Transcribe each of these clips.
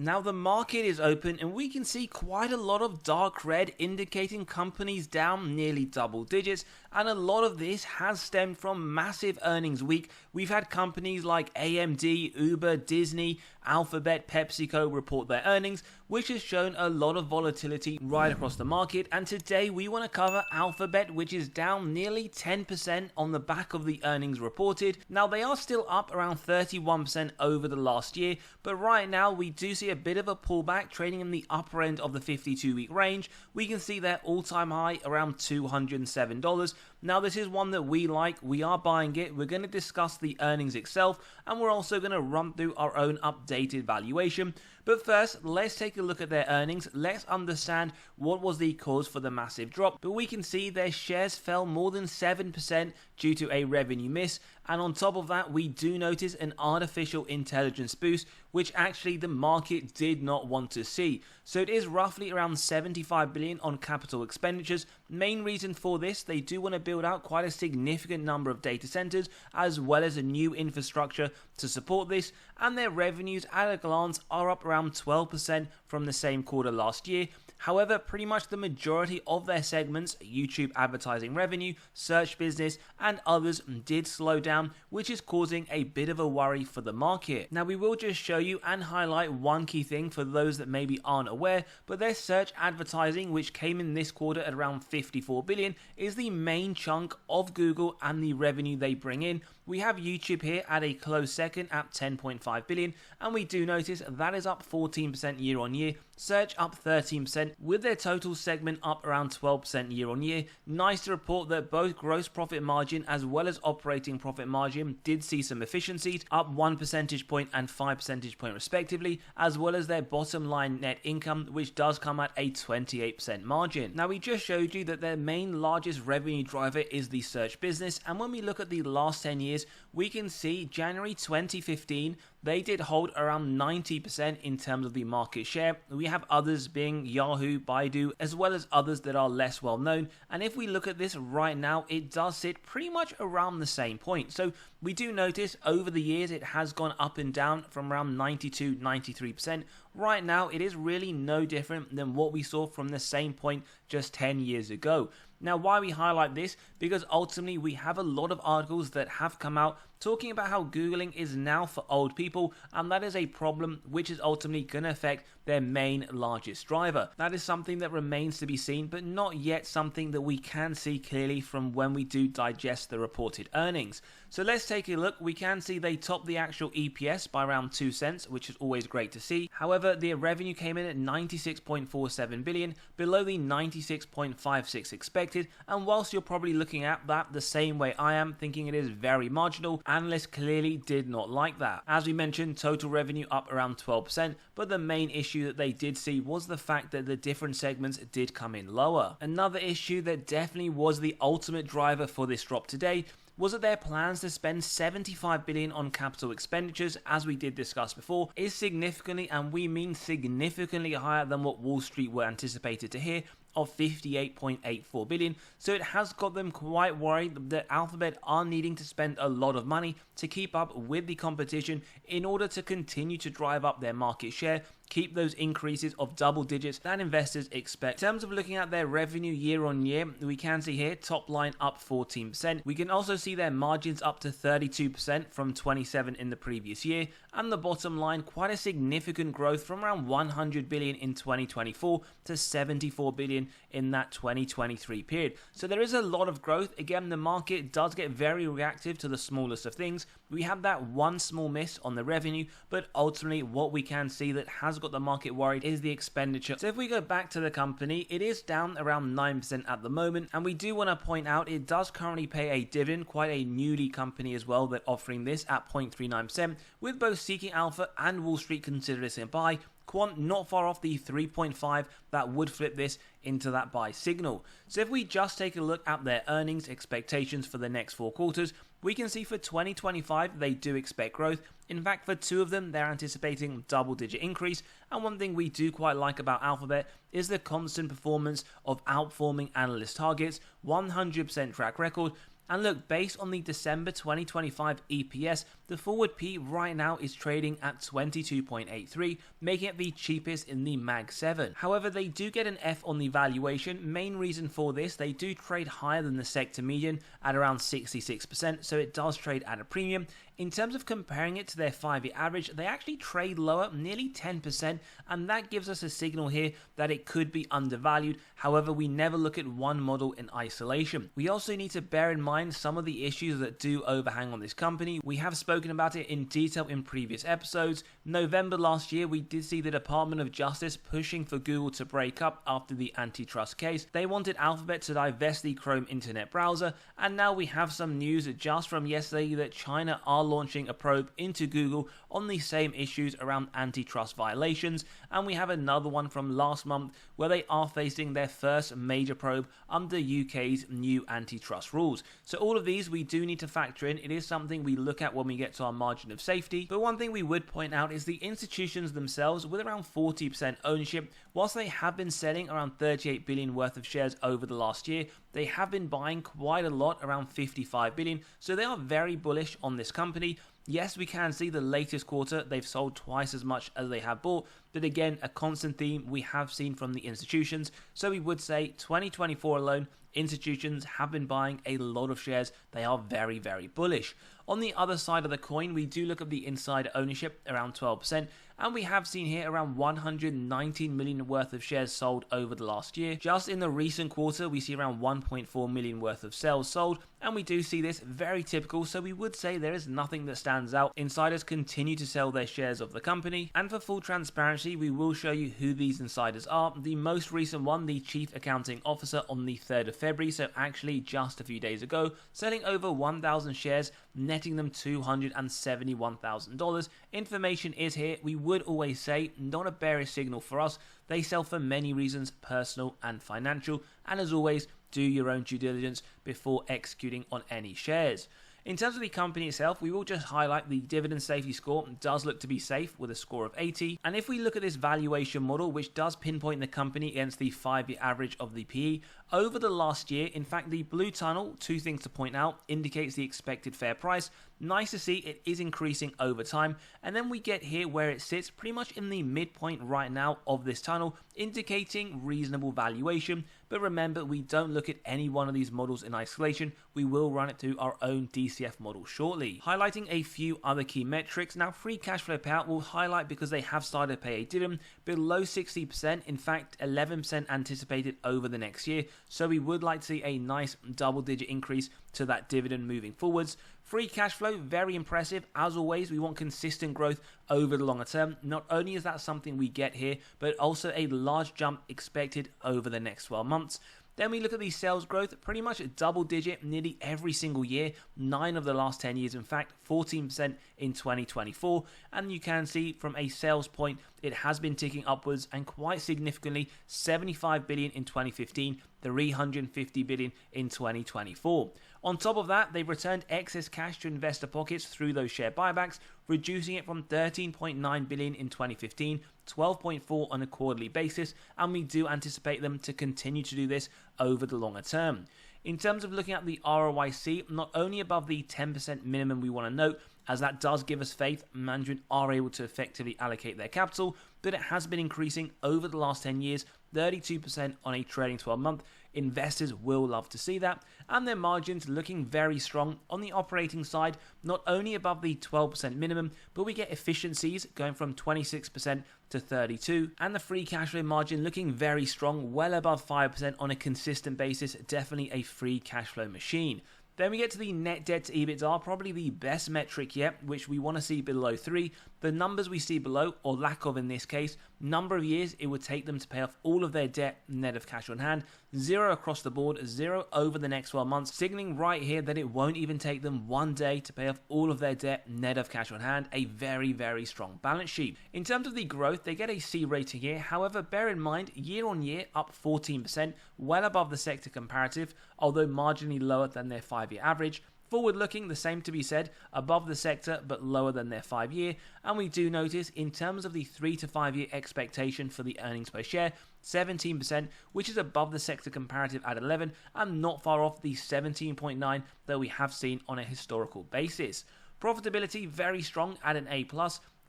Now the market is open and we can see quite a lot of dark red indicating companies down nearly double digits, and a lot of this has stemmed from massive earnings week. We've had companies like AMD, Uber, Disney, Alphabet, PepsiCo report their earnings, which has shown a lot of volatility right across the market. And today we want to cover Alphabet, which is down nearly 10% on the back of the earnings reported. Now they are still up around 31% over the last year, but right now we do see a bit of a pullback, trading in the upper end of the 52-week range. We can see their all-time high around $207. Now this is one that we like, we are buying it, we're going to discuss the earnings itself, and we're also going to run through our own updated valuation. But first, let's take a look at their earnings. Let's understand what was the cause for the massive drop. But we can see their shares fell more than 7% due to a revenue miss. And on top of that, we do notice an artificial intelligence boost, which actually the market did not want to see. So it is roughly around 75 billion on capital expenditures. Main reason for this, they do want to build out quite a significant number of data centers, as well as a new infrastructure to support this. And their revenues at a glance are up around 12% from the same quarter last year. However, pretty much the majority of their segments, YouTube advertising revenue, search business, and others did slow down, which is causing a bit of a worry for the market. Now we will just show you and highlight one key thing for those that maybe aren't aware, but their search advertising, which came in this quarter at around 54 billion, is the main chunk of Google and the revenue they bring in. We have YouTube here at a close second at 10.5 billion, and we do notice that is up 14% year on year, search up 13%, with their total segment up around 12% year on year. Nice to report that both gross profit margin as well as operating profit margin did see some efficiencies, up 1 percentage point and 5 percentage point respectively, as well as their bottom line net income, which does come at a 28% margin. Now we just showed you that their main largest revenue driver is the search business, and when we look at the last 10 years, we can see January 2015, they did hold around 90% in terms of the market share. We have others being Yahoo, Baidu, as well as others that are less well known. And if we look at this right now, it does sit pretty much around the same point. So we do notice over the years it has gone up and down from around 92, 93%. Right now, it is really no different than what we saw from the same point just 10 years ago. Now, why we highlight this? Because ultimately we have a lot of articles that have come out talking about how Googling is now for old people, and that is a problem which is ultimately going to affect their main largest driver. That is something that remains to be seen, but not yet something that we can see clearly from when we do digest the reported earnings. So let's take a look. We can see they topped the actual EPS by around 2 cents, which is always great to see. However, their revenue came in at 96.47 billion, below the 96.56 expected, and whilst you're probably looking at that the same way I am, thinking it is very marginal, analysts clearly did not like that. As we mentioned, total revenue up around 12%, but the main issue that they did see was the fact that the different segments did come in lower. Another issue that definitely was the ultimate driver for this drop today was that their plans to spend 75 billion on capital expenditures, as we did discuss before, is significantly, and we mean significantly, higher than what Wall Street were anticipated to hear, of 58.84 billion. So it has got them quite worried that Alphabet are needing to spend a lot of money to keep up with the competition in order to continue to drive up their market share, keep those increases of double digits that investors expect. In terms of looking at their revenue year on year, we can see here top line up 14%. We can also see their margins up to 32% from 27% in the previous year, and the bottom line quite a significant growth from around 100 billion in 2024 to 74 billion in that 2023 period. So there is a lot of growth. Again, the market does get very reactive to the smallest of things. We have that one small miss on the revenue, but ultimately what we can see that has got the market worried is the expenditure. So if we go back to the company, it is down around 9% at the moment, and we do want to point out it does currently pay a dividend, quite a newly company as well that offering this at 0.39%, with both Seeking Alpha and Wall Street consider this a buy. Quant not far off the 3.5 that would flip this into that buy signal. So if we just take a look at their earnings expectations for the next 4 quarters, we can see for 2025 they do expect growth. In fact, for 2 of them, they're anticipating double-digit increase. And one thing we do quite like about Alphabet is the constant performance of outperforming analyst targets, 100% track record. And look, based on the December 2025 EPS, the forward P right now is trading at 22.83, making it the cheapest in the Mag 7. However, they do get an F on the valuation. Main reason for this, they do trade higher than the sector median at around 66%, so it does trade at a premium. In terms of comparing it to their 5-year average, they actually trade lower, nearly 10%, and that gives us a signal here that it could be undervalued. However, we never look at one model in isolation. We also need to bear in mind some of the issues that do overhang on this company. We have spoken about it in detail in previous episodes. November last year, we did see the Department of Justice pushing for Google to break up after the Antitrust case. They wanted Alphabet to divest the Chrome internet browser, and now we have some news just from yesterday that China are launching a probe into Google on the same issues around antitrust violations, and we have another one from last month where they are facing their first major probe under UK's new antitrust rules. So all of these we do need to factor in. It is something we look at when we get to our margin of safety, but one thing we would point out is the institutions themselves, with around 40% ownership, whilst they have been selling around 38 billion worth of shares over the last year, they have been buying quite a lot, around 55 billion, so they are very bullish on this company. Yes, we can see the latest quarter, they've sold twice as much as they have bought, but again, a constant theme we have seen from the institutions. So we would say 2024 alone, institutions have been buying a lot of shares. They are very, very bullish. On the other side of the coin, we do look at the insider ownership, around 12%, and we have seen here around 119 million worth of shares sold over the last year. Just in the recent quarter, we see around 1.4 million worth of sales sold, and we do see this very typical, so we would say there is nothing that stands out. Insiders continue to sell their shares of the company, and for full transparency, we will show you who these insiders are. The most recent one, the Chief Accounting Officer, on the 3rd of February, so actually just a few days ago, selling over 1,000 shares, netting them $271,000. Information is here. We would always say, not a bearish signal for us. They sell for many reasons, personal and financial, and as always, do your own due diligence before executing on any shares. In terms of the company itself, we will just highlight the dividend safety score does look to be safe with a score of 80. And if we look at this valuation model, which does pinpoint the company against the 5-year average of the PE, over the last year, in fact, the blue tunnel, two things to point out, indicates the expected fair price. Nice to see it is increasing over time. And then we get here where it sits pretty much in the midpoint right now of this tunnel, indicating reasonable valuation. But remember, we don't look at any one of these models in isolation. We will run it through our own DCF model shortly. Highlighting a few other key metrics. Now, free cash flow payout will highlight because they have started to pay a dividend below 60%. In fact, 11% anticipated over the next year. So we would like to see a nice double-digit increase to that dividend moving forwards. Free cash flow, very impressive. As always, we want consistent growth over the longer term. Not only is that something we get here, but also a large jump expected over the next 12 months. Then we look at the sales growth, pretty much double digit nearly every single year, 9 of the last 10 years, in fact, 14% in 2024. And you can see from a sales point, it has been ticking upwards and quite significantly, 75 billion in 2015, 350 billion in 2024. On top of that, they've returned excess cash to investor pockets through those share buybacks, reducing it from 13.9 billion in 2015, 12.4 on a quarterly basis, and we do anticipate them to continue to do this over the longer term. In terms of looking at the ROIC, not only above the 10% minimum we want to note, as that does give us faith management are able to effectively allocate their capital, but it has been increasing over the last 10 years, 32% on a trailing 12-month. Investors will love to see that, and their margins looking very strong on the operating side, not only above the 12% minimum, but we get efficiencies going from 26% to 32%, and the free cash flow margin looking very strong, well above 5% on a consistent basis, definitely a free cash flow machine. Then we get to the net debt to EBITDA, probably the best metric yet, which we want to see below 3. The numbers we see below, or lack of in this case, number of years it would take them to pay off all of their debt net of cash on hand, 0 across the board, 0 over the next 12 months, signaling right here that it won't even take them 1 day to pay off all of their debt net of cash on hand, a very, very strong balance sheet. In terms of the growth, they get a C rating here, however, bear in mind, year on year up 14%, well above the sector comparative, although marginally lower than their 5-year average. Forward looking, the same to be said, above the sector but lower than their 5-year, and we do notice in terms of the 3 to 5 year expectation for the earnings per share, 17%, which is above the sector comparative at 11 and not far off the 17.9 that we have seen on a historical basis. Profitability very strong at an A+,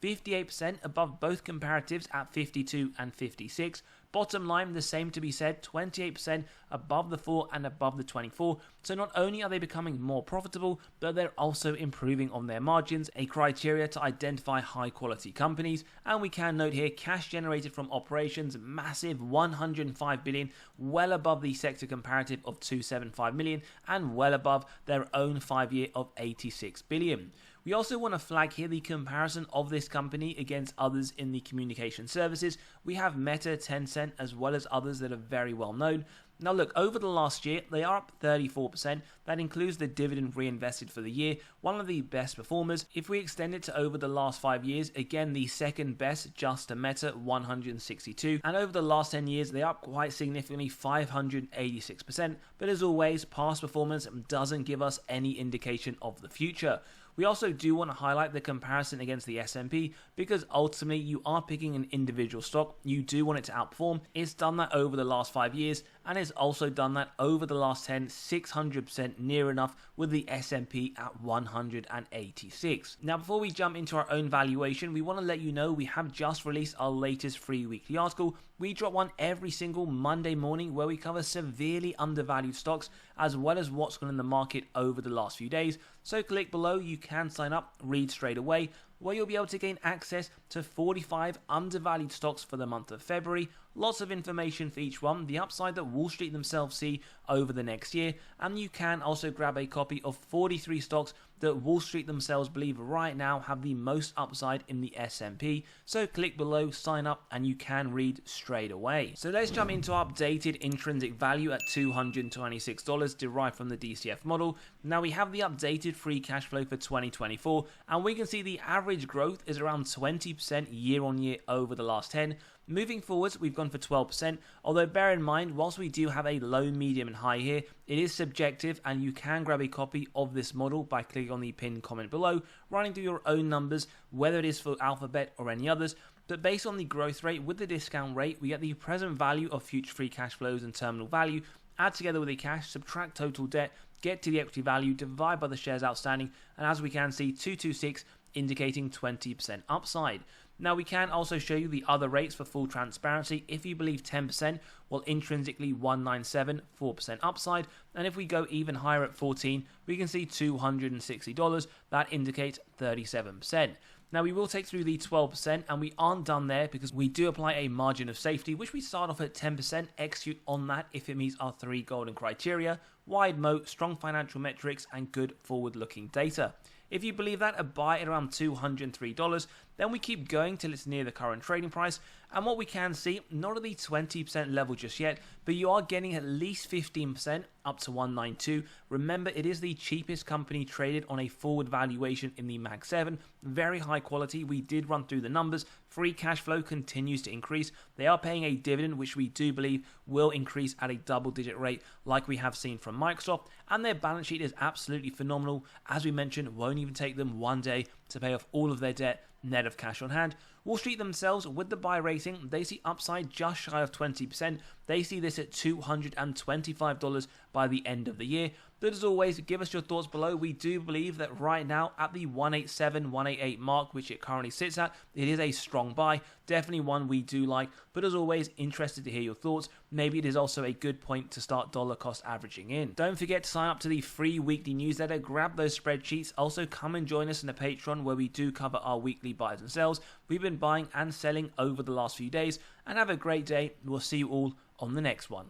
58% above both comparatives at 52 and 56. Bottom line, the same to be said, 28% above the 4 and above the 24. So not only are they becoming more profitable, but they're also improving on their margins, a criteria to identify high quality companies. And we can note here, cash generated from operations, massive 105 billion, well above the sector comparative of 275 million and well above their own 5-year of 86 billion. We also want to flag here the comparison of this company against others in the communication services. We have Meta, Tencent, as well as others that are very well known. Now look, over the last year, they are up 34%. That includes the dividend reinvested for the year, one of the best performers. If we extend it to over the last 5 years, again, the second best, just to Meta, 162. And over the last 10 years, they are up quite significantly, 586%. But as always, past performance doesn't give us any indication of the future. We also do want to highlight the comparison against the S&P because ultimately you are picking an individual stock. You do want it to outperform. It's done that over the last 5 years and it's also done that over the last 10, 600% near enough with the S&P at 186. Now before we jump into our own valuation, we want to let you know we have just released our latest free weekly article. We drop one every single Monday morning where we cover severely undervalued stocks as well as what's gone in the market over the last few days. So click below, you can sign up, read straight away, where you'll be able to gain access to 45 undervalued stocks for the month of February. Lots of information for each one, the upside that Wall Street themselves see over the next year, and you can also grab a copy of 43 stocks that Wall Street themselves believe right now have the most upside in the S&P. So click below, sign up, and you can read straight away. So let's jump into our updated intrinsic value at $226 derived from the DCF model. Now we have the updated free cash flow for 2024, and we can see the average growth is around 20% year on year over the last 10. Moving forwards, we've gone for 12%, although bear in mind, whilst we do have a low, medium and high here, it is subjective and you can grab a copy of this model by clicking on the pinned comment below, running through your own numbers, whether it is for Alphabet or any others. But based on the growth rate with the discount rate, we get the present value of future free cash flows and terminal value, add together with the cash, subtract total debt, get to the equity value, divide by the shares outstanding, and as we can see, 226 indicating 20% upside. Now we can also show you the other rates for full transparency. If you believe 10%, well intrinsically 197, 4% upside. And if we go even higher at 14, we can see $260. That indicates 37%. Now we will take through the 12% and we aren't done there because we do apply a margin of safety, which we start off at 10%, execute on that if it meets our 3 golden criteria: wide moat, strong financial metrics, and good forward-looking data. If you believe that, a buy at around $203, then we keep going till it's near the current trading price. And what we can see, not at the 20% level just yet, but you are getting at least 15% up to 192. Remember, it is the cheapest company traded on a forward valuation in the Mag 7. Very high quality. We did run through the numbers. Free cash flow continues to increase. They are paying a dividend, which we do believe will increase at a double-digit rate like we have seen from Microsoft. And their balance sheet is absolutely phenomenal. As we mentioned, won't even take them one day to pay off all of their debt, net of cash on hand. Wall Street themselves, with the buy rating, they see upside just shy of 20%. They see this at $225 by the end of the year. But as always, give us your thoughts below. We do believe that right now at the 187, 188 mark, which it currently sits at, it is a strong buy. Definitely one we do like. But as always, interested to hear your thoughts. Maybe it is also a good point to start dollar cost averaging in. Don't forget to sign up to the free weekly newsletter. Grab those spreadsheets. Also come and join us in the Patreon where we do cover our weekly buys and sells. We've been buying and selling over the last few days. And have a great day. We'll see you all on the next one.